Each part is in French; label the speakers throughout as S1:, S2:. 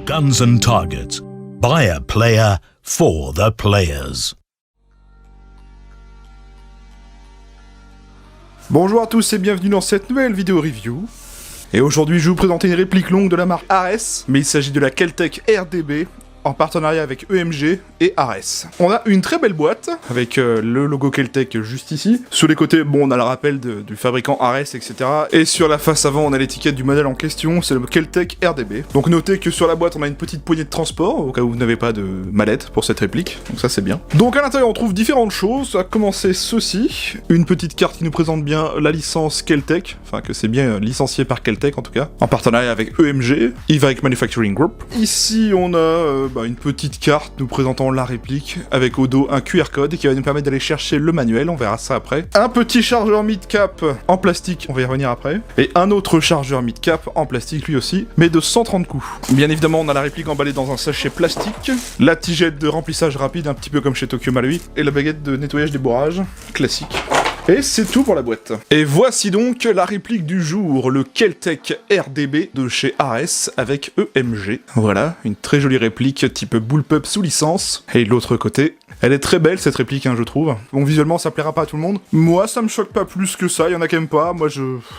S1: Guns and Targets. By a player, for the players.
S2: Bonjour à tous et bienvenue dans cette nouvelle vidéo review. Et aujourd'hui je vais vous présenter une réplique longue de la marque Ares, mais il s'agit de la Kel-Tec RDB, en partenariat avec EMG et Ares. On a une très belle boîte, avec le logo Kel-Tec juste ici. Sur les côtés, bon, on a le rappel du fabricant Ares, etc. Et sur la face avant, on a l'étiquette du modèle en question, c'est le Kel-Tec RDB. Donc notez que sur la boîte, on a une petite poignée de transport, au cas où vous n'avez pas de mallette pour cette réplique, donc ça c'est bien. Donc à l'intérieur, on trouve différentes choses, à commencer ceci, une petite carte qui nous présente bien la licence Kel-Tec, enfin que c'est bien licencié par Kel-Tec en tout cas, en partenariat avec EMG, Everic Manufacturing Group. Ici, on a une petite carte nous présentant la réplique, avec au dos un QR code qui va nous permettre d'aller chercher le manuel, on verra ça après. Un petit chargeur mid-cap en plastique, on va y revenir après. Et un autre chargeur mid-cap en plastique lui aussi, mais de 130 coups. Bien évidemment, on a la réplique emballée dans un sachet plastique, la tigette de remplissage rapide, un petit peu comme chez Tokyo Marui, et la baguette de nettoyage des bourrages, classique. Et c'est tout pour la boîte. Et voici donc la réplique du jour, le Kel-Tec RDB de chez Ares avec EMG. Voilà, une très jolie réplique type bullpup sous licence. Et de l'autre côté, elle est très belle cette réplique, je trouve. Bon, visuellement, ça plaira pas à tout le monde. Moi, ça me choque pas plus que ça, il y en a qui aiment pas. Moi,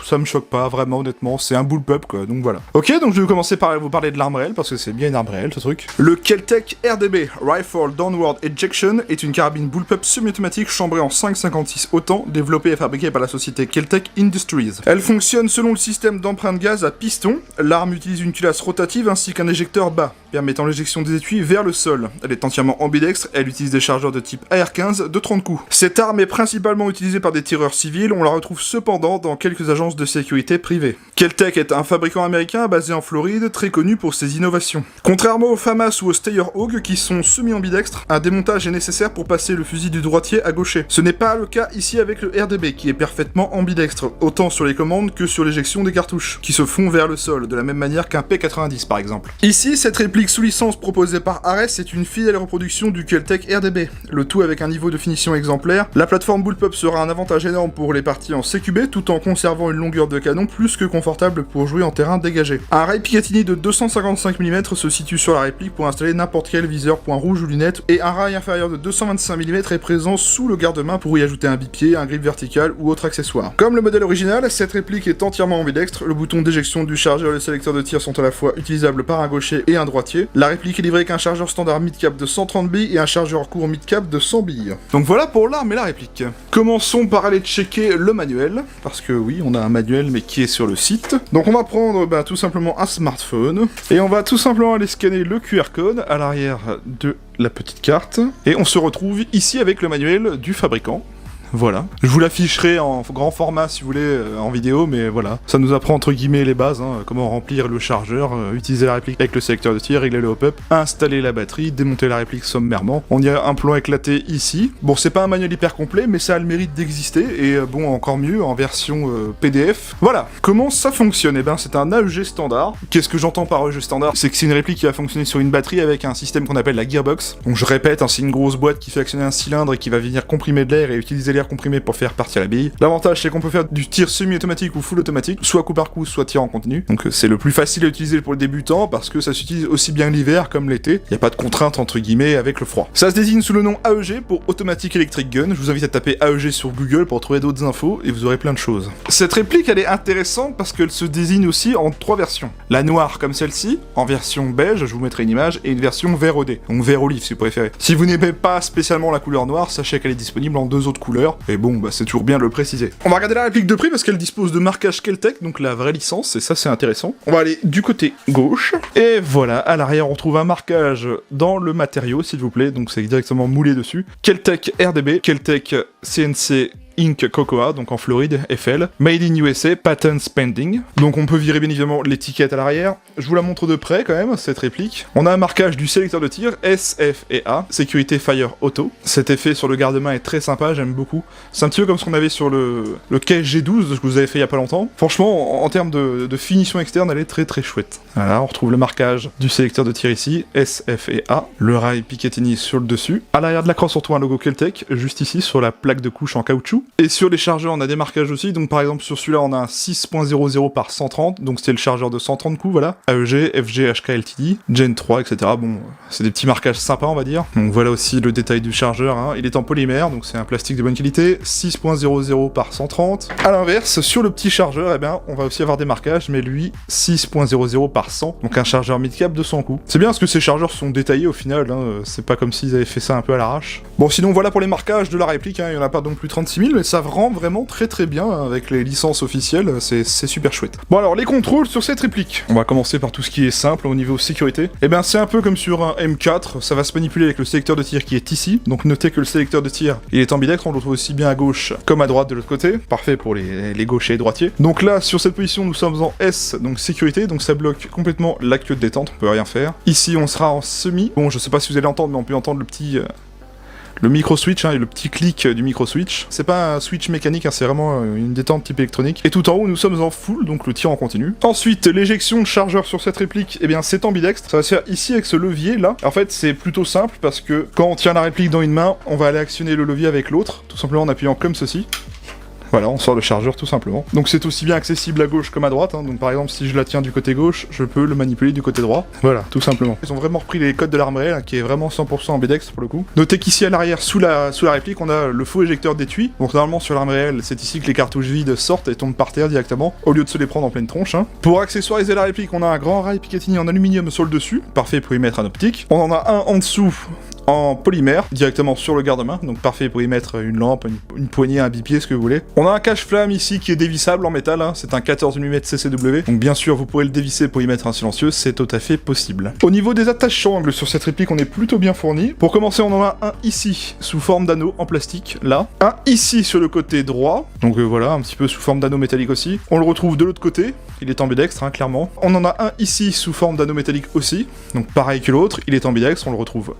S2: ça me choque pas, vraiment, honnêtement. C'est un bullpup, quoi, donc voilà. Ok, donc je vais commencer par vous parler de l'arme réelle, parce que c'est bien une arme réelle, ce truc. Le Kel-Tec RDB, Rifle Downward Ejection, est une carabine bullpup semi-automatique chambrée en 5,56 autant, développée et fabriquée par la société Kel-Tec Industries. Elle fonctionne selon le système d'empreinte gaz à piston. L'arme utilise une culasse rotative ainsi qu'un éjecteur bas, permettant l'éjection des étuis vers le sol. Elle est entièrement ambidextre, elle utilise des chargeurs de type AR-15 de 30 coups. Cette arme est principalement utilisée par des tireurs civils, on la retrouve cependant dans quelques agences de sécurité privées. Kel-Tec est un fabricant américain basé en Floride, très connu pour ses innovations. Contrairement au FAMAS ou au Steyr-Hawk qui sont semi-ambidextres, un démontage est nécessaire pour passer le fusil du droitier à gaucher. Ce n'est pas le cas ici avec le RDB qui est parfaitement ambidextre, autant sur les commandes que sur l'éjection des cartouches, qui se font vers le sol, de la même manière qu'un P90 par exemple. Ici, cette réplique sous licence proposée par Ares est une fidèle reproduction du Kel-Tec RDB, le tout avec un niveau de finition exemplaire. La plateforme bullpup sera un avantage énorme pour les parties en CQB, tout en conservant une longueur de canon plus que confortable pour jouer en terrain dégagé. Un rail Picatinny de 255 mm se situe sur la réplique pour installer n'importe quel viseur point rouge ou lunettes, et un rail inférieur de 225 mm est présent sous le garde-main pour y ajouter un bipied, un grip vertical ou autre accessoire. Comme le modèle original, cette réplique est entièrement ambidextre, le bouton d'éjection du chargeur et le sélecteur de tir sont à la fois utilisables par un gaucher et un droitier. La réplique est livrée avec un chargeur standard mid-cap de 130 billes et un chargeur court mid-cap de 100 billes. Donc voilà pour l'arme et la réplique. Commençons par aller checker le manuel, parce que oui, on a un manuel mais qui est sur le site. Donc on va prendre tout simplement un smartphone, et on va tout simplement aller scanner le QR code à l'arrière de la petite carte, et on se retrouve ici avec le manuel du fabricant. Voilà. Je vous l'afficherai en grand format si vous voulez en vidéo, mais voilà. Ça nous apprend entre guillemets les bases, comment remplir le chargeur, utiliser la réplique avec le sélecteur de tir, régler le hop-up, installer la batterie, démonter la réplique sommairement. On y a un plan éclaté ici. Bon, c'est pas un manuel hyper complet, mais ça a le mérite d'exister, et bon, encore mieux, en version PDF. Voilà. Comment ça fonctionne? Eh ben, c'est un AEG standard. Qu'est-ce que j'entends par AEG standard? C'est que c'est une réplique qui va fonctionner sur une batterie avec un système qu'on appelle la gearbox. Donc je répète, c'est une grosse boîte qui fait actionner un cylindre et qui va venir comprimer de l'air et utiliser l'air comprimé pour faire partir la bille. L'avantage c'est qu'on peut faire du tir semi-automatique ou full automatique, soit coup par coup, soit tir en continu. Donc c'est le plus facile à utiliser pour le débutant parce que ça s'utilise aussi bien l'hiver comme l'été. Il n'y a pas de contrainte entre guillemets avec le froid. Ça se désigne sous le nom AEG pour Automatic Electric Gun. Je vous invite à taper AEG sur Google pour trouver d'autres infos et vous aurez plein de choses. Cette réplique elle est intéressante parce qu'elle se désigne aussi en 3 versions. La noire comme celle-ci, en version beige, je vous mettrai une image, et une version vert OD, donc vert olive si vous préférez. Si vous n'aimez pas spécialement la couleur noire, sachez qu'elle est disponible en 2 autres couleurs, et bon, c'est toujours bien de le préciser. On va regarder la réplique de prix parce qu'elle dispose de marquage Kel-Tec, donc la vraie licence, et ça c'est intéressant. On va aller du côté gauche, et voilà, à l'arrière on trouve un marquage dans le matériau, s'il vous plaît, donc c'est directement moulé dessus. Kel-Tec RDB, Kel-Tec CNC Inc. Cocoa, donc en Floride, FL, Made in USA, Patent Pending. Donc on peut virer bien évidemment l'étiquette à l'arrière. Je vous la montre de près quand même, cette réplique. On a un marquage du sélecteur de tir, S, F et A, sécurité Fire Auto. Cet effet sur le garde-main est très sympa, j'aime beaucoup. C'est un petit peu comme ce qu'on avait sur le Case G12 que vous avez fait il y a pas longtemps. Franchement, en termes de finition externe, elle est très très chouette. Voilà, on retrouve le marquage du sélecteur de tir ici, S, F et A. Le rail Picatinny sur le dessus. À l'arrière de la crosse, on retrouve un logo Kel-Tec, juste ici, sur la plaque de couche en caoutchouc. Et sur les chargeurs, on a des marquages aussi. Donc par exemple, sur celui-là, on a un 6.00 par 130. Donc c'est le chargeur de 130 coups, voilà. AEG, FG, HK, LTD, Gen 3, etc. Bon, c'est des petits marquages sympas, on va dire. Donc voilà aussi le détail du chargeur, hein. Il est en polymère, donc c'est un plastique de bonne qualité. 6.00 par 130. À l'inverse, sur le petit chargeur, eh ben, on va aussi avoir des marquages, mais lui, 6.00 par 100. Donc un chargeur mid-cap de 100 coups. C'est bien parce que ces chargeurs sont détaillés au final, hein. C'est pas comme s'ils avaient fait ça un peu à l'arrache. Bon, sinon voilà pour les marquages de la réplique, hein. Il y en a pas non plus 36 000, mais ça rend vraiment très très bien hein, avec les licences officielles, c'est super chouette. Bon alors, les contrôles sur cette réplique. On va commencer par tout ce qui est simple au niveau sécurité. Eh ben c'est un peu comme sur un M4, ça va se manipuler avec le sélecteur de tir qui est ici. Donc notez que le sélecteur de tir, il est ambidextre, on le trouve aussi bien à gauche comme à droite de l'autre côté. Parfait pour les gauchers et droitiers. Donc là, sur cette position, nous sommes en S, donc sécurité, donc ça bloque complètement la queue de détente, on peut rien faire. Ici, on sera en semi. Bon, je sais pas si vous allez entendre, mais on peut entendre le petit... le micro-switch, hein, et le petit clic du micro-switch. C'est pas un switch mécanique, hein, c'est vraiment une détente type électronique. Et tout en haut, nous sommes en full, donc le tir en continu. Ensuite, l'éjection de chargeur sur cette réplique, eh bien c'est ambidextre. Ça va se faire ici avec ce levier là. En fait, c'est plutôt simple parce que quand on tient la réplique dans une main, on va aller actionner le levier avec l'autre, tout simplement en appuyant comme ceci. Voilà, on sort le chargeur tout simplement. Donc c'est aussi bien accessible à gauche comme à droite, hein. Donc par exemple si je la tiens du côté gauche, je peux le manipuler du côté droit. Voilà, tout simplement. Ils ont vraiment repris les codes de l'arme réelle, hein, qui est vraiment 100% ambidextre pour le coup. Notez qu'ici à l'arrière, sous la réplique, on a le faux éjecteur d'étui. Donc normalement sur l'arme réelle, c'est ici que les cartouches vides sortent et tombent par terre directement, au lieu de se les prendre en pleine tronche, hein. Pour accessoiriser la réplique, on a un grand rail Picatinny en aluminium sur le dessus, parfait pour y mettre un optique. On en a un en dessous en polymère, directement sur le garde-main, donc parfait pour y mettre une lampe, une poignée, un bipied, ce que vous voulez. On a un cache-flamme ici qui est dévissable en métal, hein. C'est un 14 mm CCW, donc bien sûr vous pourrez le dévisser pour y mettre un silencieux, c'est tout à fait possible. Au niveau des attaches-angles sur cette réplique, on est plutôt bien fourni. Pour commencer, on en a un ici, sous forme d'anneau en plastique, là. Un ici sur le côté droit, donc voilà, un petit peu sous forme d'anneau métallique aussi. On le retrouve de l'autre côté, il est ambidextre, hein, clairement. On en a un ici sous forme d'anneau métallique aussi, donc pareil que l'autre, il est ambidextre, on le retrouve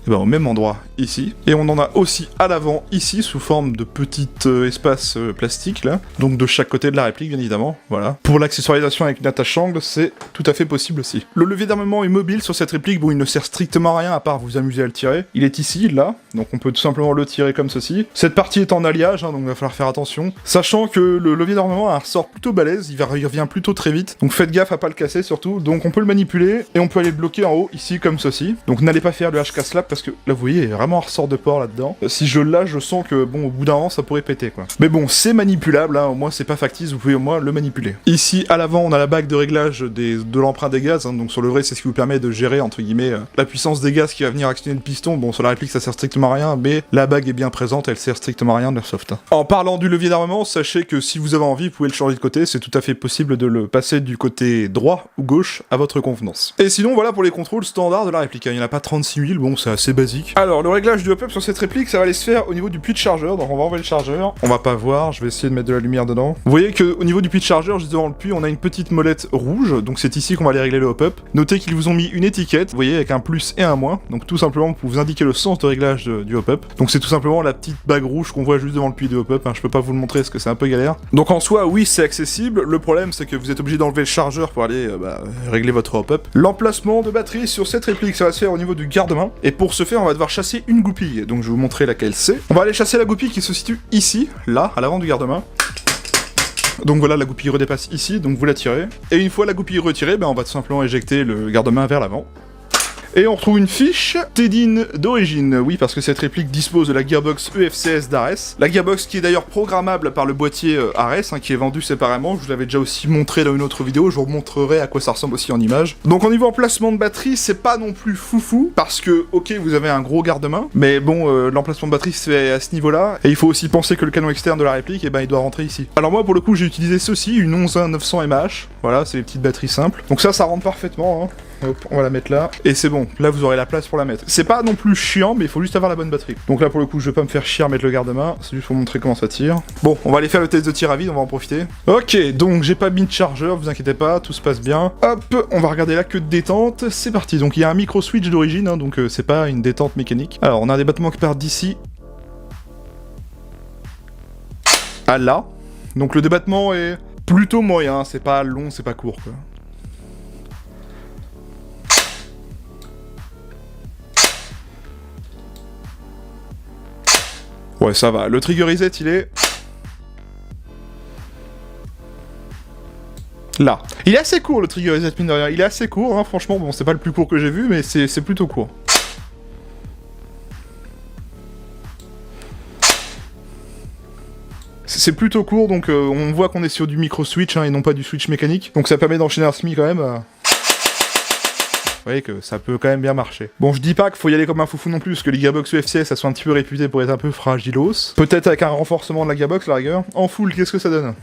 S2: au même endroit ici. Et on en a aussi à l'avant ici sous forme de petit espace plastique là, donc de chaque côté de la réplique bien évidemment, voilà. Pour l'accessoirisation avec une attache-angle, c'est tout à fait possible aussi. Le levier d'armement est mobile sur cette réplique, bon il ne sert strictement à rien à part vous amuser à le tirer. Il est ici, là, donc on peut tout simplement le tirer comme ceci. Cette partie est en alliage, hein, donc il va falloir faire attention. Sachant que le levier d'armement a un ressort plutôt balèze, il revient plutôt très vite, donc faites gaffe à pas le casser surtout. Donc on peut le manipuler, et on peut aller le bloquer en haut, ici comme ceci. Donc n'allez pas faire le HK slap parce que là vous voyez, il y a vraiment un ressort de porc là-dedans. Si je lâche, je sens que bon, au bout d'un moment, ça pourrait péter quoi. Mais bon, c'est manipulable, hein, au moins c'est pas factice, vous pouvez au moins le manipuler. Ici, à l'avant, on a la bague de réglage de l'emprunt des gaz, hein, donc sur le vrai, c'est ce qui vous permet de gérer, entre guillemets, la puissance des gaz qui va venir actionner le piston. Bon, sur la réplique, ça sert strictement à rien, mais la bague est bien présente, elle sert strictement à rien de l'airsoft. Hein. En parlant du levier d'armement, sachez que si vous avez envie, vous pouvez le changer de côté, c'est tout à fait possible de le passer du côté droit ou gauche à votre convenance. Et sinon, voilà pour les contrôles standards de la réplique, hein. Il n'y en a pas 36 000, bon, c'est assez basique. Alors, le réglage du hop-up sur cette réplique, ça va aller se faire au niveau du puits de chargeur, donc on va enlever le chargeur. On va pas voir, je vais essayer de mettre de la lumière dedans. Vous voyez qu'au niveau du puits de chargeur, juste devant le puits, on a une petite molette rouge, donc c'est ici qu'on va aller régler le hop-up. Notez qu'ils vous ont mis une étiquette, vous voyez, avec un plus et un moins, donc tout simplement pour vous indiquer le sens de réglage du hop-up. Donc c'est tout simplement la petite bague rouge qu'on voit juste devant le puits de hop-up, hein. Je peux pas vous le montrer parce que c'est un peu galère. Donc en soi, oui, c'est accessible, le problème c'est que vous êtes obligé d'enlever le chargeur pour aller régler votre hop-up. L'emplacement de batterie sur cette réplique, ça va se faire au niveau du garde-main, et pour ce faire, on va devoir chasser une goupille. Donc je vais vous montrer laquelle c'est. On va aller chasser la goupille qui se situe ici, là, à l'avant du garde-main. Donc voilà, la goupille redépasse ici, donc vous la tirez. Et une fois la goupille retirée, on va tout simplement éjecter le garde-main vers l'avant. Et on retrouve une fiche TEDIN d'origine, oui, parce que cette réplique dispose de la gearbox EFCS d'Ares. La gearbox qui est d'ailleurs programmable par le boîtier Ares, hein, qui est vendu séparément. Je vous l'avais déjà aussi montré dans une autre vidéo, je vous remontrerai à quoi ça ressemble aussi en image. Donc au niveau emplacement de batterie, c'est pas non plus foufou, parce que, ok, vous avez un gros garde-main, mais bon, l'emplacement de batterie se fait à ce niveau-là, et il faut aussi penser que le canon externe de la réplique, il doit rentrer ici. Alors moi, pour le coup, j'ai utilisé ceci, une 11900 mAh, voilà, c'est les petites batteries simples. Donc ça rentre parfaitement, hein. Hop, on va la mettre là, et c'est bon, là vous aurez la place pour la mettre. C'est pas non plus chiant, mais il faut juste avoir la bonne batterie. Donc là pour le coup, je vais pas me faire chier à mettre le garde-main, c'est juste pour montrer comment ça tire. Bon, on va aller faire le test de tir à vide, on va en profiter. Ok, donc j'ai pas mis de chargeur, vous inquiétez pas, tout se passe bien. Hop, on va regarder la queue de détente, c'est parti. Donc il y a un micro-switch d'origine, hein, donc c'est pas une détente mécanique. Alors on a un débattement qui part d'ici à là. Donc le débattement est plutôt moyen, c'est pas long, c'est pas court quoi. Ouais, ça va. Le trigger reset, il est Là. Il est assez court le trigger reset, mine de rien. Il est assez court, hein, franchement. Bon, c'est pas le plus court que j'ai vu, mais c'est plutôt court. C'est plutôt court, donc on voit qu'on est sur du micro-switch hein, et non pas du switch mécanique. Donc ça permet d'enchaîner un SMI quand même. Vous voyez que ça peut quand même bien marcher. Bon, je dis pas qu'il faut y aller comme un foufou non plus, parce que les gearbox UFCS, ça sont un petit peu réputés pour être un peu fragilos. Peut-être avec un renforcement de la gearbox, la rigueur. En full, qu'est-ce que ça donne?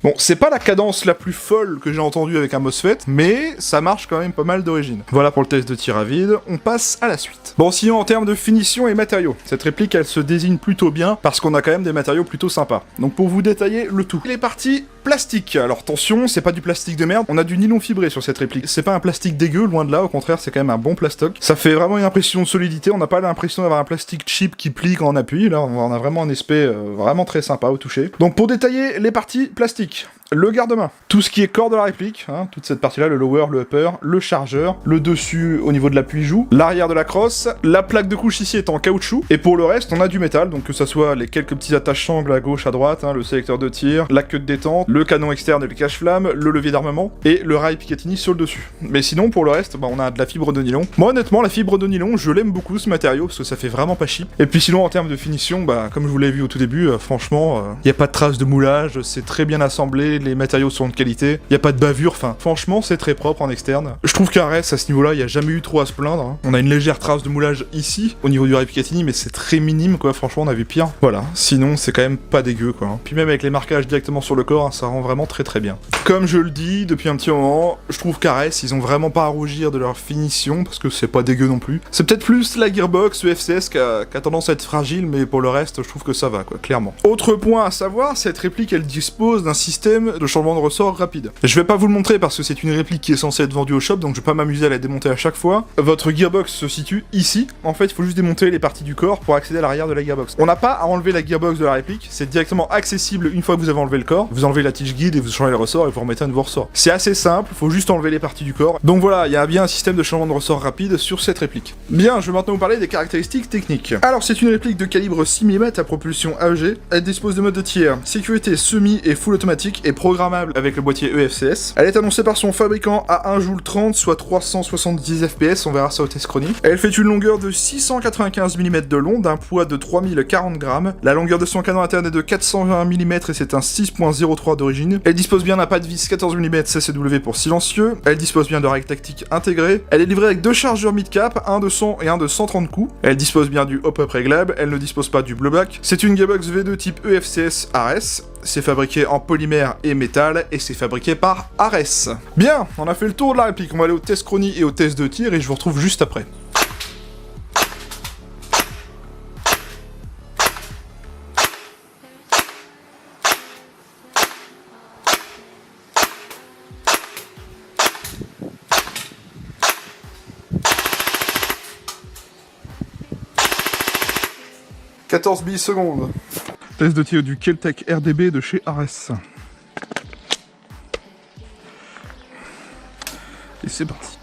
S2: Bon, c'est pas la cadence la plus folle que j'ai entendue avec un MOSFET, mais ça marche quand même pas mal d'origine. Voilà pour le test de tir à vide, on passe à la suite. Bon, sinon en termes de finition et matériaux, cette réplique elle se désigne plutôt bien, parce qu'on a quand même des matériaux plutôt sympas. Donc pour vous détailler le tout. Les parties plastique. Alors attention, c'est pas du plastique de merde, on a du nylon fibré sur cette réplique. C'est pas un plastique dégueu, loin de là, au contraire c'est quand même un bon plastoc. Ça fait vraiment une impression de solidité, on n'a pas l'impression d'avoir un plastique cheap qui plie quand on appuie, là on a vraiment un aspect vraiment très sympa au toucher. Donc pour détailler les parties plastiques, le garde-main, tout ce qui est corps de la réplique, hein, toute cette partie-là, le lower, le upper, le chargeur, le dessus au niveau de l'appui-joue, l'arrière de la crosse, la plaque de couche ici est en caoutchouc, et pour le reste, on a du métal, donc que ça soit les quelques petits attaches-sangles à gauche, à droite, hein, le sélecteur de tir, la queue de détente, le canon externe et le cache-flamme, le levier d'armement, et le rail Picatinny sur le dessus. Mais sinon, pour le reste, bah, on a de la fibre de nylon. Moi, honnêtement, la fibre de nylon, je l'aime beaucoup, ce matériau, parce que ça fait vraiment pas cheap. Et puis sinon, en termes de finition, bah, comme je vous l'ai vu au tout début, franchement, y a pas de traces de moulage, c'est très bien assemblé, les matériaux sont de qualité, y a pas de bavure, enfin, franchement, c'est très propre en externe. Je trouve qu'un reste, à ce niveau-là, y a jamais eu trop à se plaindre. Hein. On a une légère trace de moulage ici, au niveau du rail Picatinny, mais c'est très minime, quoi, franchement, on a vu pire. Voilà, sinon, c'est quand même pas dégueu, quoi. Hein. Puis même avec les marquages directement sur le corps, hein, ça rend vraiment très très bien. Comme je le dis depuis un petit moment, je trouve qu'Ares, ils ont vraiment pas à rougir de leur finition, parce que c'est pas dégueu non plus. C'est peut-être plus la gearbox, le FCS, qui a tendance à être fragile, mais pour le reste, je trouve que ça va, quoi, clairement. Autre point à savoir, cette réplique, elle dispose d'un système de changement de ressort rapide. Je vais pas vous le montrer parce que c'est une réplique qui est censée être vendue au shop, donc je vais pas m'amuser à la démonter à chaque fois. Votre gearbox se situe ici. En fait, il faut juste démonter les parties du corps pour accéder à l'arrière de la gearbox. On n'a pas à enlever la gearbox de la réplique, c'est directement accessible une fois que vous avez enlevé le corps. Vous enlevez la tige guide et vous changez le ressort et vous remettez un nouveau ressort. C'est assez simple, faut juste enlever les parties du corps. Donc voilà, il y a bien un système de changement de ressort rapide sur cette réplique. Bien, je vais maintenant vous parler des caractéristiques techniques. Alors, c'est une réplique de calibre 6 mm à propulsion AEG. Elle dispose de modes de tir, sécurité semi et full automatique et programmable avec le boîtier EFCS. Elle est annoncée par son fabricant à 1 joule 30, soit 370 fps, on verra ça au test chronique. Elle fait une longueur de 695 mm de long, d'un poids de 3040 grammes. La longueur de son canon interne est de 420 mm et c'est un 6.03 d'origine. Elle dispose bien d'un pas de vis 14 mm CCW pour silencieux. Elle dispose bien de règles tactiques intégrées. Elle est livrée avec deux chargeurs mid-cap, un de 100 et un de 130 coups. Elle dispose bien du hop-up réglable. Elle ne dispose pas du blowback. C'est une gearbox V2 type EFCS Ares. C'est fabriqué en polymère et métal et c'est fabriqué par Ares. Bien, on a fait le tour de la réplique. On va aller au test chronie et au test de tir et je vous retrouve juste après. « 14 millisecondes. Test de tir du Keltec RDB de chez Ares. Et c'est parti.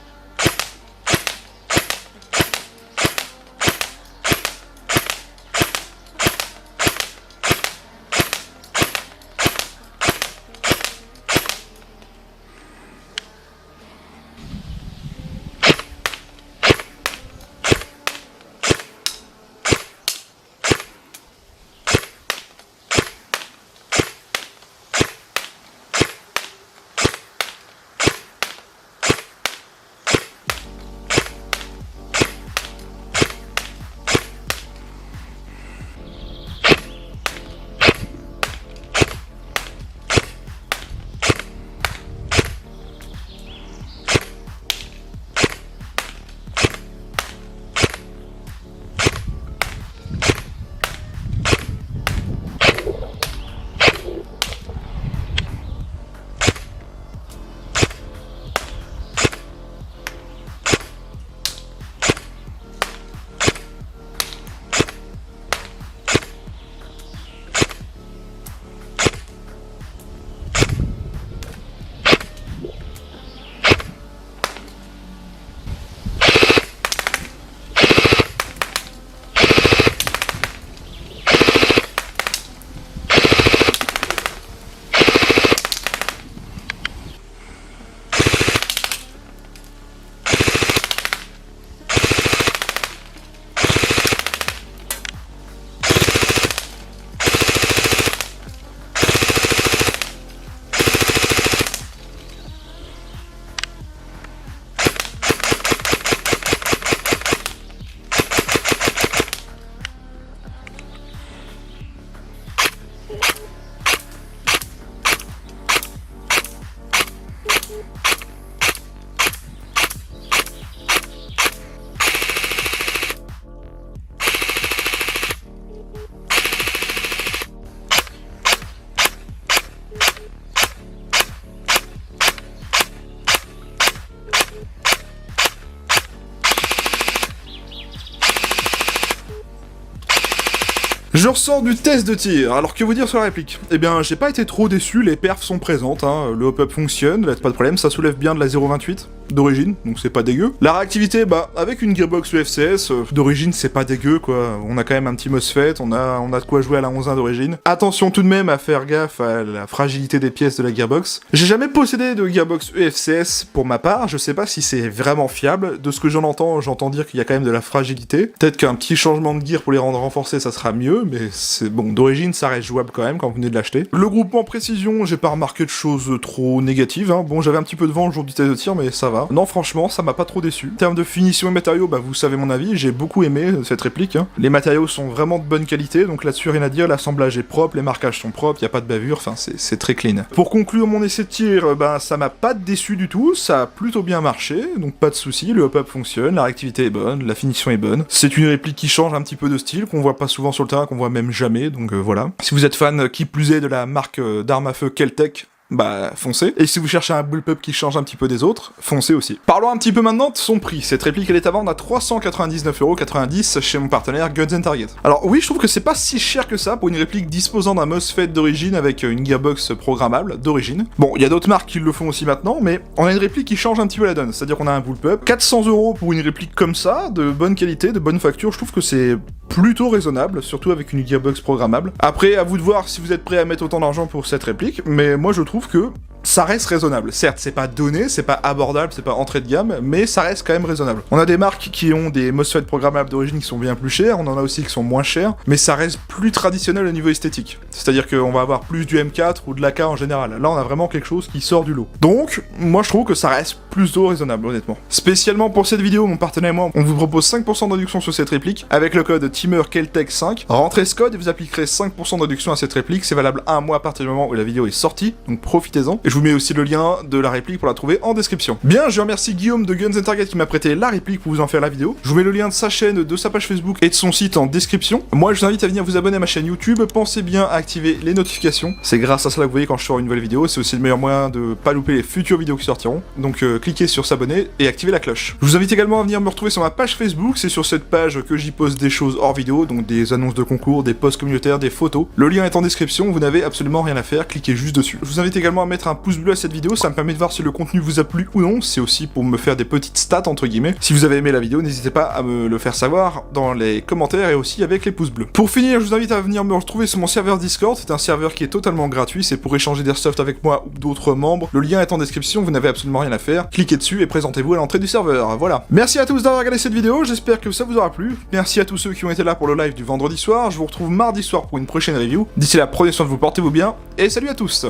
S2: Je ressors du test de tir, alors que vous dire sur la réplique? Eh bien, j'ai pas été trop déçu, les perfs sont présentes, hein. Le hop-up fonctionne, là, pas de problème, ça soulève bien de la 0.28 d'origine, donc c'est pas dégueu. La réactivité, bah, avec une gearbox UFCS, d'origine c'est pas dégueu, quoi. On a quand même un petit MOSFET, on a de quoi jouer à la 11.1 d'origine. Attention tout de même à faire gaffe à la fragilité des pièces de la gearbox. J'ai jamais possédé de gearbox UFCS pour ma part, je sais pas si c'est vraiment fiable. De ce que j'entends dire qu'il y a quand même de la fragilité. Peut-être qu'un petit changement de gear pour les rendre renforcés, ça sera mieux, mais c'est bon, d'origine ça reste jouable quand même quand vous venez de l'acheter. Le groupement précision, j'ai pas remarqué de choses trop négatives, hein. Bon, j'avais un petit peu de vent le jour du test de tir, mais ça va. Non, franchement, ça m'a pas trop déçu. En termes de finition et matériaux, bah vous savez mon avis, j'ai beaucoup aimé cette réplique, hein. Les matériaux sont vraiment de bonne qualité, donc là-dessus rien à dire, l'assemblage est propre, les marquages sont propres, y a pas de bavure, enfin c'est très clean. Pour conclure mon essai de tir, bah ça m'a pas déçu du tout, ça a plutôt bien marché, donc pas de soucis, le hop-up fonctionne, la réactivité est bonne, la finition est bonne. C'est une réplique qui change un petit peu de style, qu'on voit pas souvent sur le terrain, qu'on voit même jamais, donc voilà. Si vous êtes fan, qui plus est, de la marque d'armes à feu Kel-Tec, bah foncez. Et si vous cherchez un bullpup qui change un petit peu des autres, foncez aussi. Parlons un petit peu maintenant de son prix. Cette réplique elle est à vendre à 399,90€ chez mon partenaire Guns & Target. Alors oui, je trouve que c'est pas si cher que ça pour une réplique disposant d'un MOSFET d'origine avec une gearbox programmable d'origine. Bon, il y a d'autres marques qui le font aussi maintenant, mais on a une réplique qui change un petit peu la donne. C'est-à-dire qu'on a un bullpup. 400€ pour une réplique comme ça, de bonne qualité, de bonne facture, je trouve que c'est plutôt raisonnable, surtout avec une gearbox programmable. Après, à vous de voir si vous êtes prêt à mettre autant d'argent pour cette réplique, mais moi je trouve que ça reste raisonnable. Certes, c'est pas donné, c'est pas abordable, c'est pas entrée de gamme, mais ça reste quand même raisonnable. On a des marques qui ont des MOSFET programmables d'origine qui sont bien plus chers, on en a aussi qui sont moins chers, mais ça reste plus traditionnel au niveau esthétique. C'est-à-dire qu'on va avoir plus du M4 ou de l'AK en général. Là, on a vraiment quelque chose qui sort du lot. Donc, moi je trouve que ça reste plutôt raisonnable, honnêtement. Spécialement pour cette vidéo, mon partenaire et moi, on vous propose 5% de réduction sur cette réplique, avec le code TEAMERKELTEC5. Rentrez ce code et vous appliquerez 5% de réduction à cette réplique, c'est valable un mois à partir du moment où la vidéo est sortie, donc profitez-en. Et je vous mets aussi le lien de la réplique pour la trouver en description. Bien, je remercie Guillaume de Guns & Target qui m'a prêté la réplique pour vous en faire la vidéo. Je vous mets le lien de sa chaîne, de sa page Facebook et de son site en description. Moi, je vous invite à venir vous abonner à ma chaîne YouTube. Pensez bien à activer les notifications. C'est grâce à cela que vous voyez quand je sors une nouvelle vidéo. C'est aussi le meilleur moyen de pas louper les futures vidéos qui sortiront. Donc, cliquez sur s'abonner et activez la cloche. Je vous invite également à venir me retrouver sur ma page Facebook. C'est sur cette page que j'y poste des choses hors vidéo, donc des annonces de concours, des posts communautaires, des photos. Le lien est en description. Vous n'avez absolument rien à faire. Cliquez juste dessus. Je vous invite également à mettre un pouce bleu à cette vidéo. Ça me permet de voir si le contenu vous a plu ou non, c'est aussi pour me faire des petites stats entre guillemets. Si vous avez aimé la vidéo, n'hésitez pas à me le faire savoir dans les commentaires et aussi avec les pouces bleus. Pour finir, je vous invite à venir me retrouver sur mon serveur Discord, c'est un serveur qui est totalement gratuit, c'est pour échanger d'airsoft avec moi ou d'autres membres. Le lien est en description, vous n'avez absolument rien à faire, cliquez dessus et présentez-vous à l'entrée du serveur, voilà. Merci à tous d'avoir regardé cette vidéo, j'espère que ça vous aura plu. Merci à tous ceux qui ont été là pour le live du vendredi soir, je vous retrouve mardi soir pour une prochaine review. D'ici là, prenez soin de vous, portez-vous bien, et salut à tous.